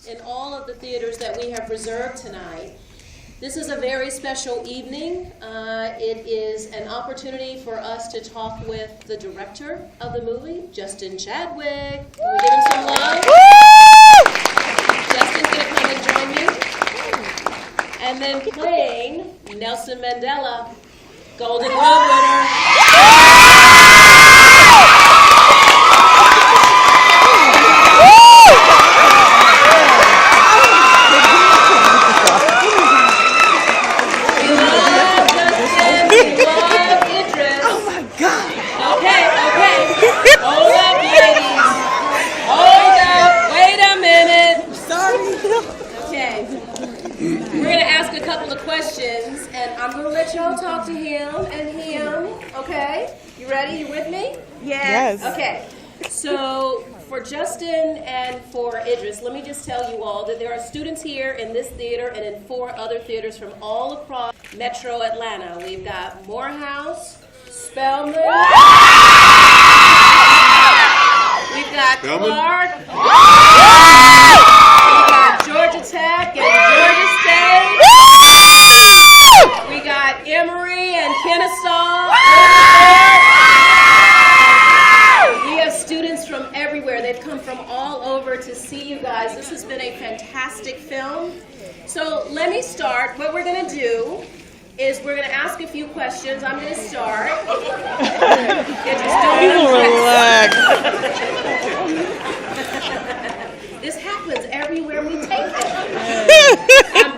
in all of the theaters that we have reserved tonight. This is a very special evening. It is an opportunity for us to talk with the director of the movie, Justin Chadwick. Can we give him some love? Justin's going to come and join me. And then playing Nelson Mandela, Golden Globe winner. Questions, and I'm going to let y'all talk to him and him, okay? You ready? You with me? Yes. Okay, so for Justin and for Idris, let me just tell you all that there are students here in this theater and in 4 other theaters from all across Metro Atlanta. We've got Morehouse, Spelman, we've got Clark, we've got Georgia Tech and Georgia State. We got Emory and Kennesaw. We have students from everywhere. They've come from all over to see you guys. This has been a fantastic film. So let me start. What we're going to do is we're going to ask a few questions. I'm going to start. Just don't relax. This happens everywhere we take it.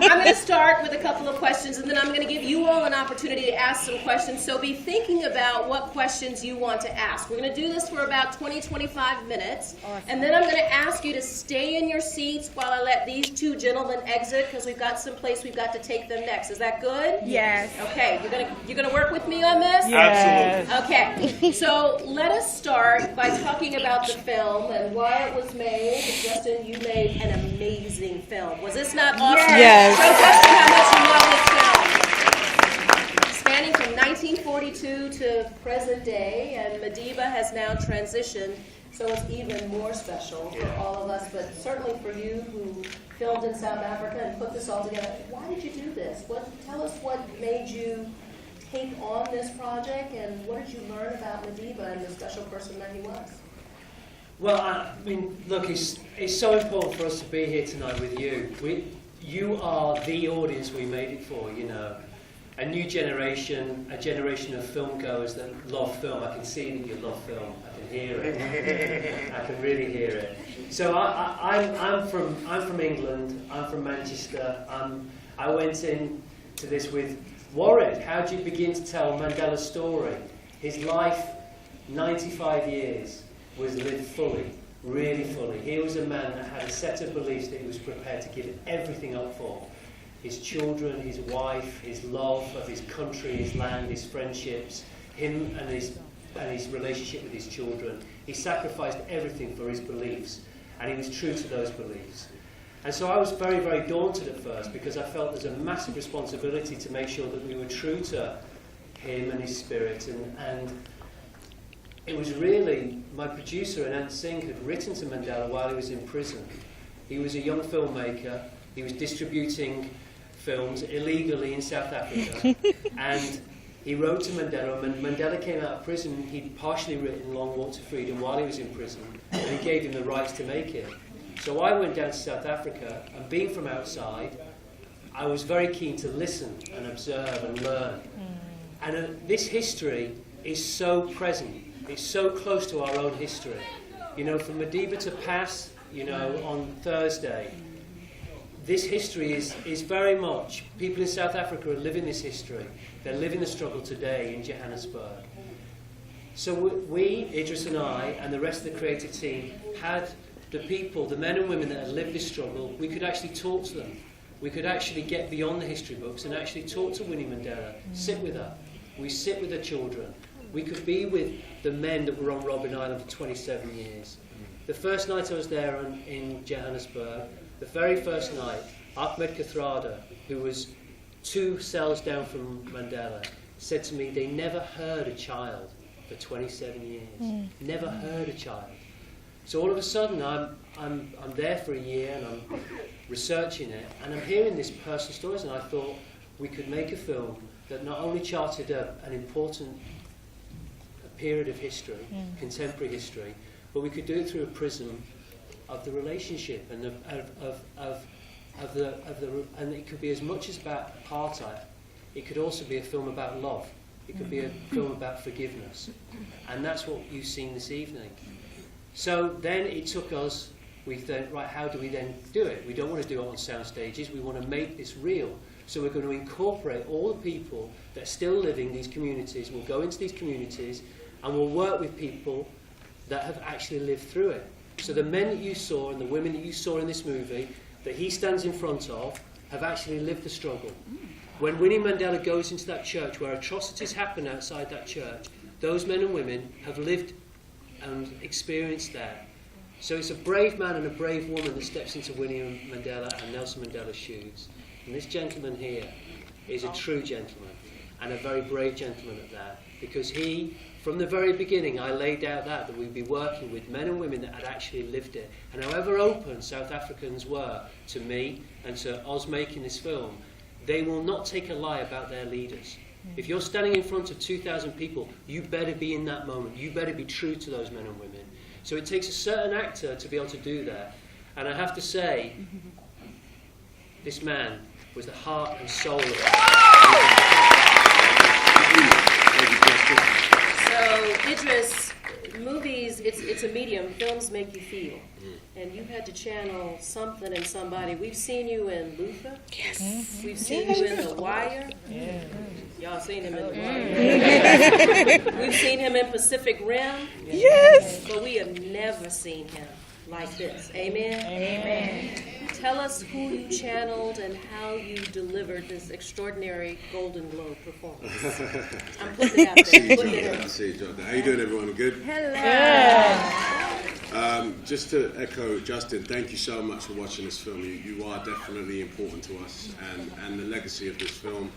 I'm going to start with a couple of questions, and then I'm going to give you all an opportunity to ask some questions. So be thinking about what questions you want to ask. We're going to do this for about 20-25 minutes, and then I'm going to ask you to stay in your seats while I let these 2 gentlemen exit, because we've got some place we've got to take them next. Is that good? Yes. Okay. You're going to work with me on this? Yes. Absolutely. Okay. So let us start by talking about the film and why it was made. Justin, you made an amazing film. Was this not awesome? Yes. Show Justin how much you love this film. Spanning from 1942 to present day, and Mandela has now transitioned, so it's even more special for all of us, but certainly for you who filmed in South Africa and put this all together. Why did you do this? Tell us what made you take on this project, and what did you learn about Mandela and the special person that he was? Well, I mean, look, it's so important for us to be here tonight with you. You are the audience we made it for, you know. A new generation, a generation of film goers that love film. I can see that you love film. I can hear it. I can really hear it. So I'm from England. I'm from Manchester. I went into this with worried. How do you begin to tell Mandela's story? His life, 95 years, was lived fully, really fully. He was a man that had a set of beliefs that he was prepared to give everything up for. His children, his wife, his love of his country, his land, his friendships, him and his relationship with his children. He sacrificed everything for his beliefs, and he was true to those beliefs. And so I was very, very daunted at first, because I felt there's a massive responsibility to make sure that we were true to him and his spirit. And it was really, my producer, Anand Singh, had written to Mandela while he was in prison. He was a young filmmaker. He was distributing films illegally in South Africa. And he wrote to Mandela. When Mandela came out of prison, he'd partially written Long Walk to Freedom while he was in prison. And he gave him the rights to make it. So I went down to South Africa, and being from outside, I was very keen to listen and observe and learn. And this history is so present. It's so close to our own history. You know, from Madiba to Pass, you know, on Thursday, this history is very much, people in South Africa are living this history. They're living the struggle today in Johannesburg. So we, Idris and I, and the rest of the creative team, had the people, the men and women that had lived this struggle, we could actually talk to them. We could actually get beyond the history books and actually talk to Winnie Mandela, sit with her. We sit with her children. We could be with the men that were on Robben Island for 27 years. The first night I was there in Johannesburg, the very first night, Ahmed Kathrada, who was 2 cells down from Mandela, said to me they never heard a child for 27 years. Never heard a child. So all of a sudden, I'm there for a year and I'm researching it, and I'm hearing these personal stories, and I thought we could make a film that not only charted an important period of history, contemporary history, but we could do it through a prism of the relationship and and it could be as much as about apartheid. It could also be a film about love. It could be a film about forgiveness, and that's what you've seen this evening. So then it took us. We thought, right, how do we then do it? We don't want to do it on sound stages. We want to make this real. So we're going to incorporate all the people that are still living in these communities. We'll go into these communities and we'll work with people that have actually lived through it. So the men that you saw and the women that you saw in this movie that he stands in front of have actually lived the struggle. When Winnie Mandela goes into that church where atrocities happen outside that church, those men and women have lived and experienced that. So it's a brave man and a brave woman that steps into Winnie Mandela and Nelson Mandela's shoes. And this gentleman here is a true gentleman, and a very brave gentleman at that, because he, from the very beginning, I laid out that we'd be working with men and women that had actually lived it. And however open South Africans were to me and to us making this film, they will not take a lie about their leaders. If you're standing in front of 2,000 people, you better be in that moment. You better be true to those men and women. So it takes a certain actor to be able to do that. And I have to say, this man was the heart and soul of it. So, Idris, movies, it's a medium. Films make you feel. And you had to channel something in somebody. We've seen you in Luther. Yes. We've seen you in The Wire. Yeah. Y'all seen him in The Wire. We've seen him in Pacific Rim. Yes. But we have never seen him like this. Amen? Amen. Tell us who you channeled and how you delivered this extraordinary Golden Globe performance. I'm putting it out there. I see you, Jonathan. How you doing, everyone? Good? Hello. Just to echo Justin, thank you so much for watching this film. You are definitely important to us, and the legacy of this film.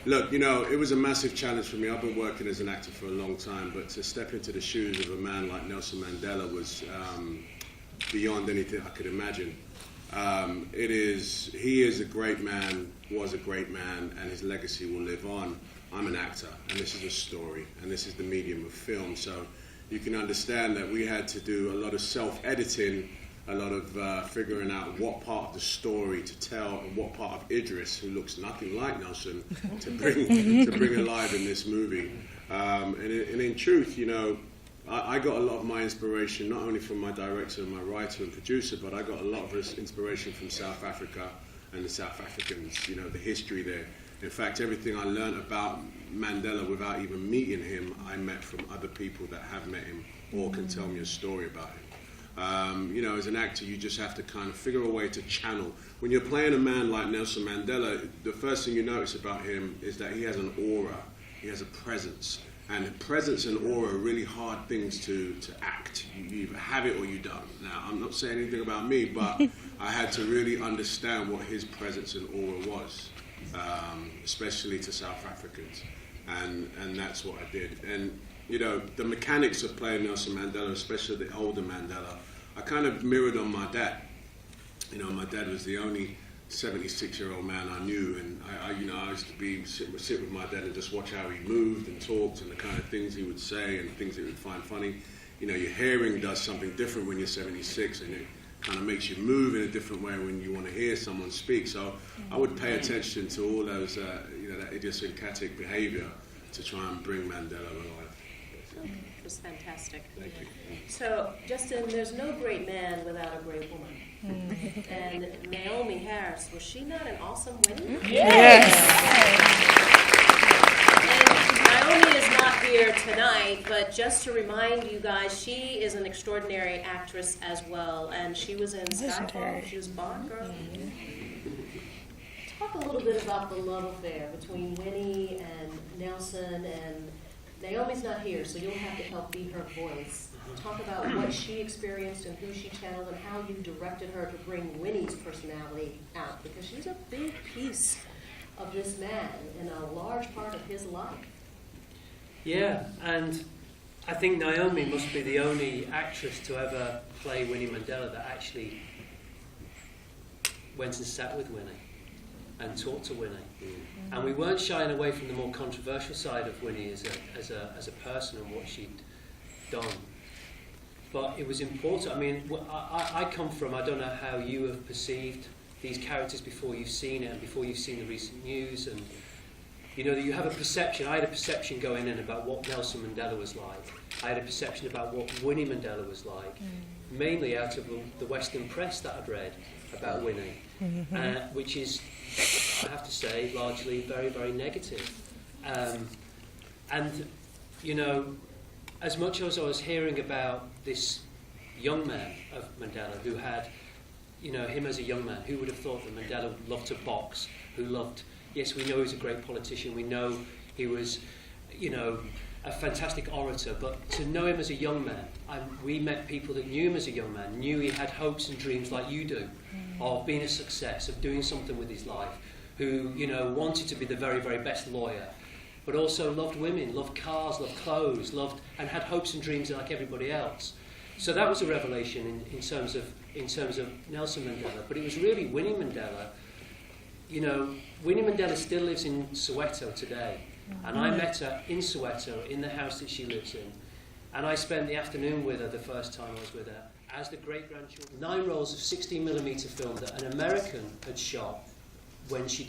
Look, you know, it was a massive challenge for me. I've been working as an actor for a long time, but to step into the shoes of a man like Nelson Mandela was beyond anything I could imagine. He is a great man, was a great man, and his legacy will live on. I'm an actor, and this is a story, and this is the medium of film, so you can understand that we had to do a lot of self-editing, a lot of figuring out what part of the story to tell and what part of Idris, who looks nothing like Nelson, to bring alive in this movie. And in truth, you know, I got a lot of my inspiration not only from my director and my writer and producer, but I got a lot of inspiration from South Africa and the South Africans, you know, the history there. In fact, everything I learned about Mandela without even meeting him, I met from other people that have met him or can tell me a story about him. You know, as an actor, you just have to kind of figure a way to channel. When you're playing a man like Nelson Mandela, the first thing you notice about him is that he has an aura, he has a presence. And presence and aura are really hard things to act. You either have it or you don't. Now, I'm not saying anything about me, but I had to really understand what his presence and aura was, especially to South Africans. And that's what I did. And, you know, the mechanics of playing Nelson Mandela, especially the older Mandela, I kind of mirrored on my dad. You know, my dad was the only 76-year-old man I knew, and I used to sit with my dad and just watch how he moved and talked and the kind of things he would say and things that he would find funny. You know, your hearing does something different when you're 76, and it kind of makes you move in a different way when you want to hear someone speak. So I would pay attention to all those, you know, that idiosyncratic behavior to try and bring Mandela alive. It was fantastic. Thank you. So, Justin, there's no great man without a great woman. And Naomi Harris, was she not an awesome woman? Yes. And Naomi is not here tonight, but just to remind you guys, she is an extraordinary actress as well, and she was in Skyfall. She was Bond Girl. Talk a little bit about the love affair between Winnie and Nelson, and Naomi's not here, so you'll have to help be her voice. Talk about what she experienced and who she channeled and how you directed her to bring Winnie's personality out, because she's a big piece of this man and a large part of his life. Yeah, and I think Naomi must be the only actress to ever play Winnie Mandela that actually went and sat with Winnie and talked to Winnie. And we weren't shying away from the more controversial side of Winnie as a person and what she'd done. But it was important. I mean, I come from, I don't know how you have perceived these characters before you've seen it and before you've seen the recent news, and you know that you have a perception. I had a perception going in about what Nelson Mandela was like. I had a perception about what Winnie Mandela was like, mainly out of the Western press that I'd read about Winnie, which is, I have to say, largely very, very negative. And, you know, as much as I was hearing about this young man of Mandela who had, you know, him as a young man, who would have thought that Mandela loved to box, who loved, yes, we know he was a great politician, we know he was, you know, a fantastic orator, but to know him as a young man, we met people that knew him as a young man, knew he had hopes and dreams like you do, of being a success, of doing something with his life, who, you know, wanted to be the very, very best lawyer, but also loved women, loved cars, loved clothes, loved, and had hopes and dreams like everybody else. So that was a revelation in terms of Nelson Mandela, but it was really Winnie Mandela. You know, Winnie Mandela still lives in Soweto today, and I met her in Soweto, in the house that she lives in, and I spent the afternoon with her the first time I was with her, as the great-grandchildren. 9 rolls of 16mm film that an American had shot when he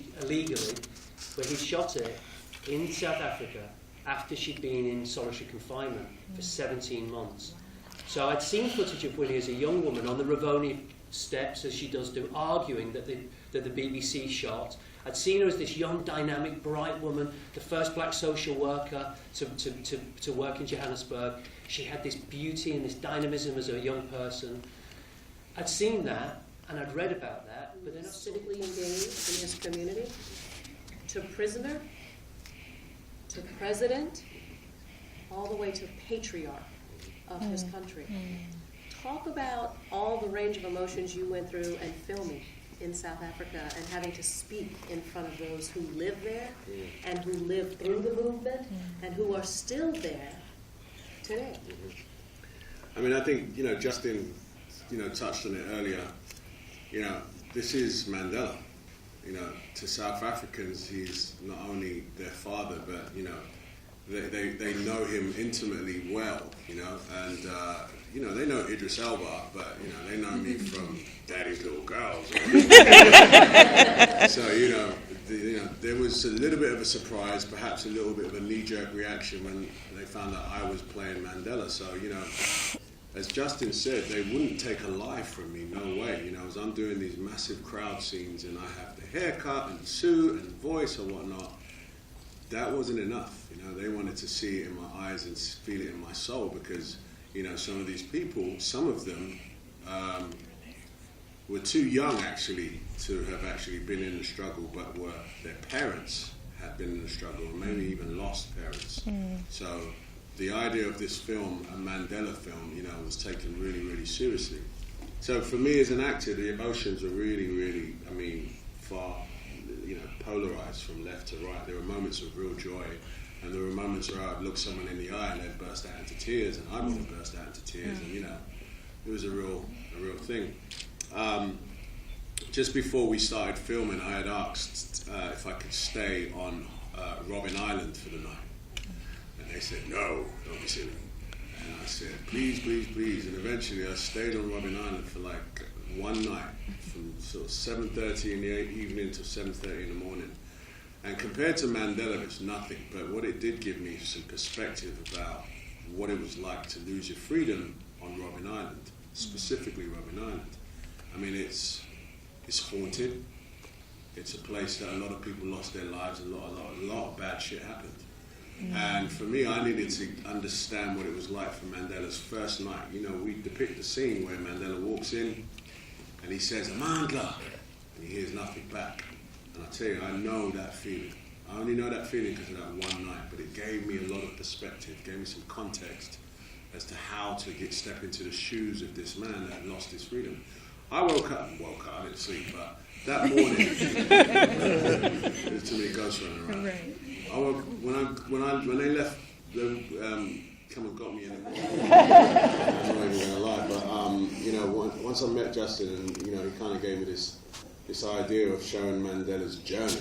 shot it in South Africa after she'd been in solitary confinement for 17 months. So I'd seen footage of Winnie as a young woman on the Ravoni steps, as she does do, arguing that the BBC shot. I'd seen her as this young, dynamic, bright woman, the first black social worker to work in Johannesburg. She had this beauty and this dynamism as a young person. I'd seen that, and I'd read about that, but then civically engaged in his community, to prisoner, to president, all the way to patriarch of his country. Talk about all the range of emotions you went through and filming in South Africa and having to speak in front of those who live there and who lived through the movement and who are still there today. I mean, I think, you know, Justin, you know, touched on it earlier. You know, this is Mandela. You know, to South Africans, he's not only their father, but, you know, they know him intimately well, you know, and, you know, they know Idris Elba, but, you know, they know me from Daddy's Little Girls. So, you know, there was a little bit of a surprise, perhaps a little bit of a knee-jerk reaction when they found out I was playing Mandela. So, you know, as Justin said, they wouldn't take a life from me, no way. You know, as I'm doing these massive crowd scenes and I have the haircut and suit and voice or whatnot, that wasn't enough. You know, they wanted to see it in my eyes and feel it in my soul because, you know, some of these people, some of them were too young actually to have actually been in the struggle, but their parents had been in the struggle and maybe even lost parents. So the idea of this film, a Mandela film, you know, was taken really, really seriously. So for me as an actor, the emotions are really, really, I mean, far, you know, polarized from left to right. There were moments of real joy, and there were moments where I'd look someone in the eye and they'd burst out into tears, and I would have burst out into tears, and, you know, it was a real thing. Just before we started filming, I had asked if I could stay on Robben Island for the night. And they said, no, don't be silly. And I said, please, please, please. And eventually I stayed on Robben Island for like one night, from sort of 7:30 in the evening to 7:30 in the morning. And compared to Mandela, it's nothing. But what it did give me some perspective about what it was like to lose your freedom on Robben Island, specifically Robben Island. I mean, it's haunted. It's a place that a lot of people lost their lives. A lot of bad shit happened. And for me, I needed to understand what it was like for Mandela's first night. You know, we depict the scene where Mandela walks in and he says, Amandla, and he hears nothing back. And I tell you, I know that feeling. I only know that feeling because of that one night, but it gave me a lot of perspective, gave me some context as to how to step into the shoes of this man that lost his freedom. I woke up, I didn't sleep, but that morning, there's too many ghosts running around. Right. When they left the come and got me in the morning. I'm not even going to lie, but you know, once I met Justin, and you know, he kind of gave me this idea of showing Mandela's journey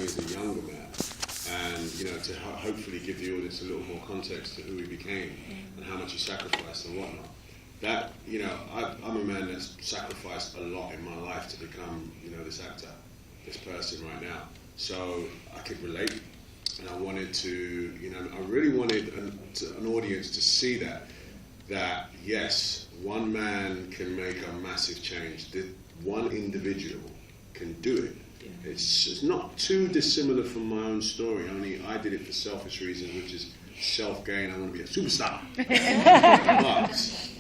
as a younger man, and you know, to hopefully give the audience a little more context to who he became and how much he sacrificed and whatnot. That, you know, I'm a man that's sacrificed a lot in my life to become, you know, this actor, this person right now. So I could relate, and I wanted to, you know, I really wanted an audience to see that yes, one man can make a massive change. That one individual can do it. It's not too dissimilar from my own story, only I did it for selfish reasons, which is self-gain. I want to be a superstar. But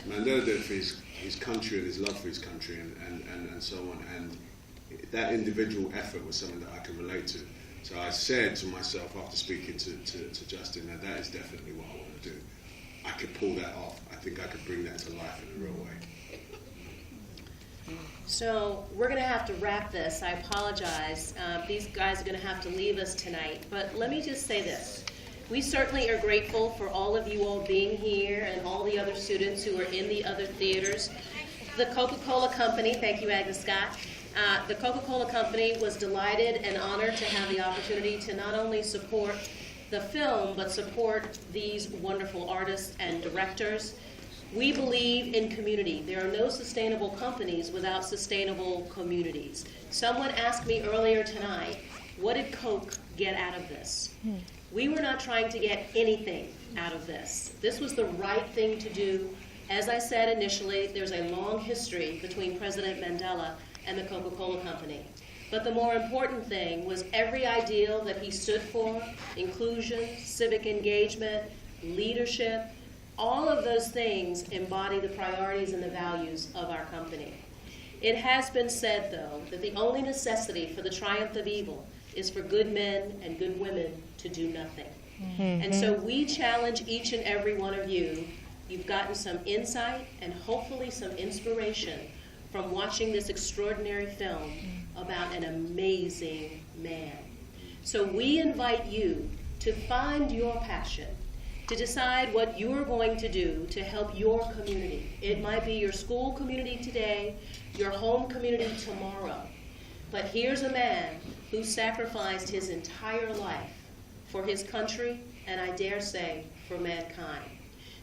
Mandela did it for his country and his love for his country and so on. And that individual effort was something that I can relate to. So I said to myself after speaking to Justin that is definitely what I want to do. I could pull that off. I think I could bring that to life in a real way. So we're going to have to wrap this. I apologize. These guys are going to have to leave us tonight. But let me just say this. We certainly are grateful for all of you all being here and all the other students who are in the other theaters. The Coca-Cola Company, thank you, Agnes Scott. The Coca-Cola Company was delighted and honored to have the opportunity to not only support the film, but support these wonderful artists and directors. We believe in community. There are no sustainable companies without sustainable communities. Someone asked me earlier tonight, what did Coke get out of this? We were not trying to get anything out of this. This was the right thing to do. As I said initially, there's a long history between President Mandela and the Coca-Cola Company. But the more important thing was every ideal that he stood for, inclusion, civic engagement, leadership, all of those things embody the priorities and the values of our company. It has been said, though, that the only necessity for the triumph of evil is for good men and good women to do nothing. And so we challenge each and every one of you. You've gotten some insight and hopefully some inspiration from watching this extraordinary film about an amazing man. So we invite you to find your passion, to decide what you're going to do to help your community. It might be your school community today, your home community tomorrow. But here's a man who sacrificed his entire life for his country, and I dare say, for mankind.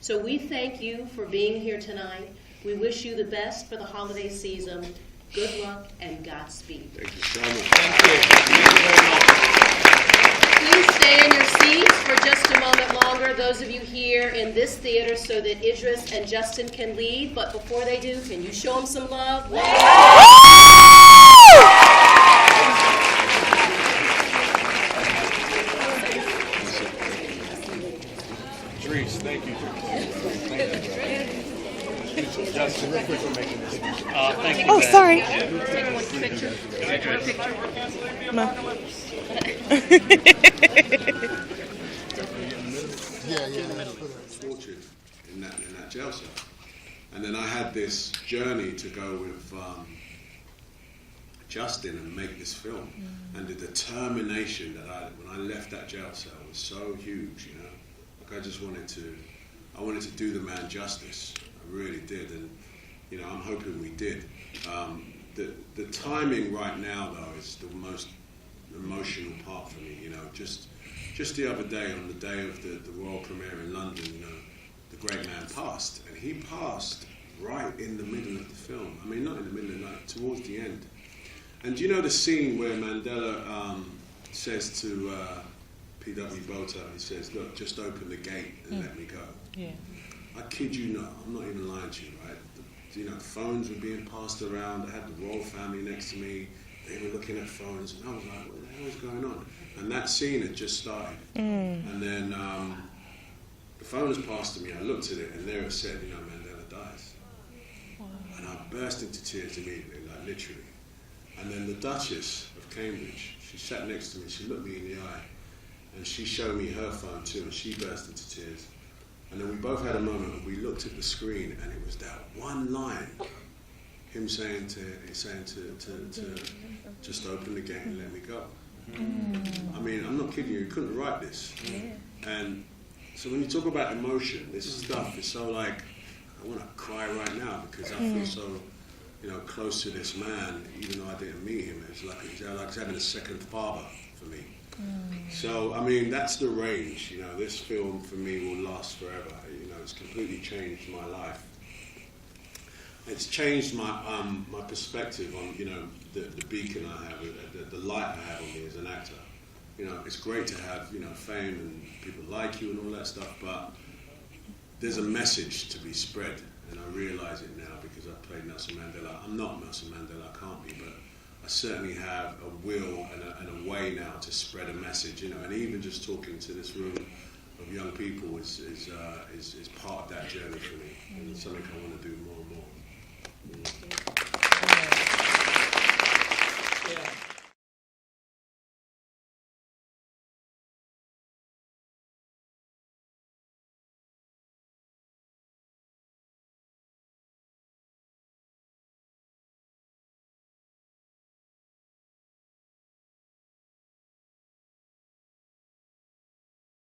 So we thank you for being here tonight. We wish you the best for the holiday season. Good luck and Godspeed. Thank you so much. Please stay in your seats for just a moment longer, those of you here in this theater, so that Idris and Justin can leave. But before they do, can you show them some love? Idris, thank you. Thank you. Justin, real quick for making this. Thank you. Oh, sorry. Take one picture. Fortune in that jail cell, and then I had this journey to go with Justin and make this film, and the determination that when I left that jail cell was so huge, you know. Like I just wanted to do the man justice. I really did, and you know, I'm hoping we did. The timing right now, though, is the most emotional part for me. You know, just the other day, on the day of the world premiere in London, you know, the great man passed, and he passed right in the middle of the film. I mean, not in the middle of the night, towards the end. And you know the scene where Mandela says to P.W. Botha, he says, "Look, just open the gate and let me go." Yeah. I kid you not, I'm not even lying to you, right? You know, phones were being passed around. I had the royal family next to me. They were looking at phones, and I was like, what the hell is going on? And that scene had just started. And then the phone was passed to me. I looked at it, and there it said, you know, Mandela dies. Wow. And I burst into tears immediately, like literally. And then the Duchess of Cambridge, she sat next to me. She looked me in the eye, and she showed me her phone too, and she burst into tears. And then we both had a moment, and we looked at the screen, and it was that one line, him saying to just open the gate and let me go. I mean, I'm not kidding you. He couldn't write this, and So when you talk about emotion, this stuff is so like, I want to cry right now because I feel so, close to this man, even though I didn't meet him. It's like having a second father for me. So, I mean, that's the range. This film for me will last forever. It's completely changed my life. It's changed my my perspective on, the beacon I have, the light I have on me as an actor. It's great to have, fame and people like you and all that stuff, but there's a message to be spread, and I realize it now because I've played Nelson Mandela. I'm not Nelson Mandela, I can't be, but I certainly have a will and a way now to spread a message, and even just talking to this room of young people is part of that journey for me, and it's something I want to do more and more.